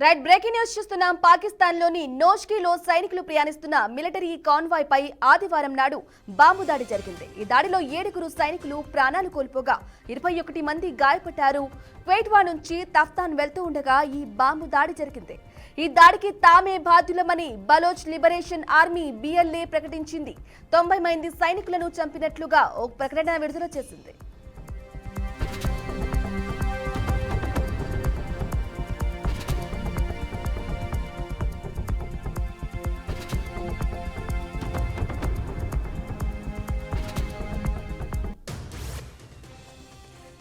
Right breaking news చూస్తున్నాం. పాకిస్తాన్ లోని నోష్కీలో సైనికులు ప్రయాణిస్తున్న మిలిటరీ కాన్వాయ్ పై ఆదివారం నాడు బాంబు దాడి జరిగింది. ఈ దాడిలో 7 సైనికులు ప్రాణాలు కోల్పోగా 21 మంది గాయపడ్డారు. క్వెయిట్వా నుంచి తఫ్తాన్ వెళ్తూ ఉండగా ఈ బాంబు దాడి జరిగింది. ఈ దాడికి తామే బాధ్యులమని బలోచ్ లిబరేషన్ ఆర్మీ BLA ప్రకటించింది. 90 మంది సైనికులను చంపినట్లుగా ఓ ప్రకటన విడుదల చేసింది.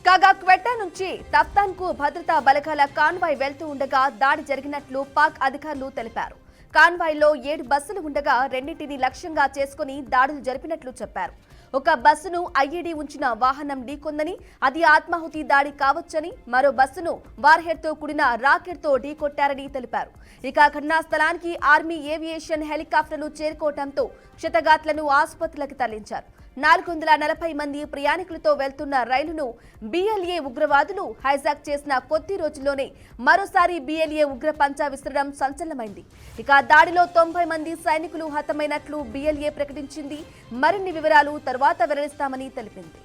కాగా క్వెట్టా నుంచి తఫ్తాన్ కు భద్రతా బలగాల కాన్వాయ్ వెళ్తూ ఉండగా దాడి జరిగినట్లు పాక్ అధికారులు తెలిపారు. కాన్వాయ్ లో 7 బస్సులు ఉండగా రెండింటిని లక్ష్యంగా చేసుకుని దాడులు జరిపినట్లు చెప్పారు. ఒక బస్సును IED ఉంచిన వాహనం ఢీకొందని, అది ఆత్మాహుతి దాడి కావచ్చని, మరో బస్సును వార్హెడ్ తో కూడిన రాకెట్ తో ఢీకొట్టారని తెలిపారు. ఇక ఘటనా స్థలానికి ఆర్మీ ఏవియేషన్ హెలికాప్టర్లు చేరుకోవడంతో క్షతగాత్లను ఆసుపత్రులకు తరలించారు. 440 మంది ప్రయాణికులతో వెళ్తున్న రైలును BLA ఉగ్రవాదులు హైజాక్ చేసిన కొద్ది రోజుల్లోనే మరోసారి BLA ఉగ్ర పంచా విసరడం సంచలనమైంది. ఇక దాడిలో 90 మంది సైనికులు హతమైనట్లు BLA ప్రకటించింది. మరిన్ని వివరాలు తర్వాత వెల్లడిస్తామని తెలిపింది.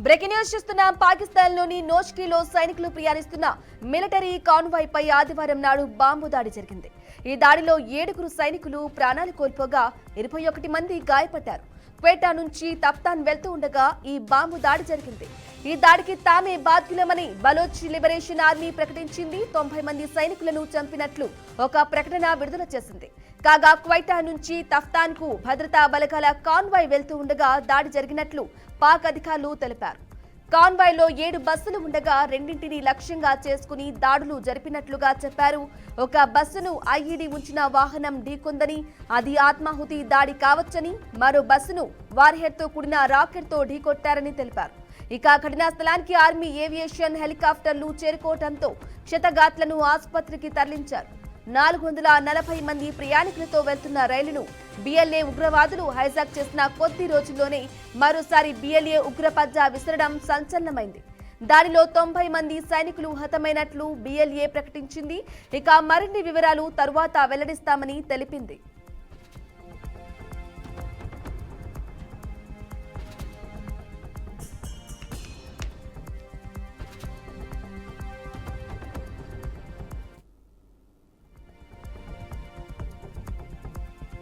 బ్రేకింగ్ న్యూస్ చూస్తున్నాం. పాకిస్తాన్ లోని నోష్కీలో సైనికులు ప్రయాణిస్తున్న మిలిటరీ కాన్వాయ్ పై ఆదివారం నాడు బాంబు దాడి జరిగింది. ఈ దాడిలో 7 సైనికులు ప్రాణాలు కోల్పోగా 21 మంది గాయపడ్డారు. క్వెట్టా నుంచి తఫ్తాన్ వెళ్తూ ఉండగా ఈ బాంబు దాడి జరిగింది. ఈ దాడికి తామే బాధ్యులమని బలోచ్ లిబరేషన్ ఆర్మీ ప్రకటించింది. 90 మంది సైనికులను చంపినట్లు ఒక ప్రకటన విడుదల చేసింది. కాగా క్వెట్టా నుంచి తఫ్తాన్ కు భద్రతా బలగాల కాన్వాయ్ వెళ్తూ ఉండగా దాడి జరిగినట్లు పాక్ అధికారులు తెలిపారు. కాన్వాయ్ లో 7 బస్సులు ఉండగా రెండింటిని లక్ష్యంగా చేసుకుని దాడులు జరిపినట్లుగా చెప్పారు. ఒక బస్సును IED ఉంచిన వాహనం ఢీకొందని, అది ఆత్మాహుతి దాడి కావచ్చని, మరో బస్సును వార్హెడ్ తో కూడిన రాకెట్ తో ఢీకొట్టారని తెలిపారు. ఇక ఘటనా స్థలానికి ఆర్మీ ఏవియేషన్ హెలికాప్టర్లు చేరుకోవడంతో క్షతగాత్లను ఆసుపత్రికి తరలించారు. 440 మంది ప్రయాణికులతో వెళ్తున్న రైలును BLA ఉగ్రవాదులు హైజాక్ చేసిన కొద్ది రోజుల్లోనే మరోసారి BLA ఉగ్ర పంజా విసరడం సంచలనమైంది. దానిలో 90 మంది సైనికులు హతమైనట్లు BLA ప్రకటించింది. ఇక మరిన్ని వివరాలు తరువాత వెల్లడిస్తామని తెలిపింది.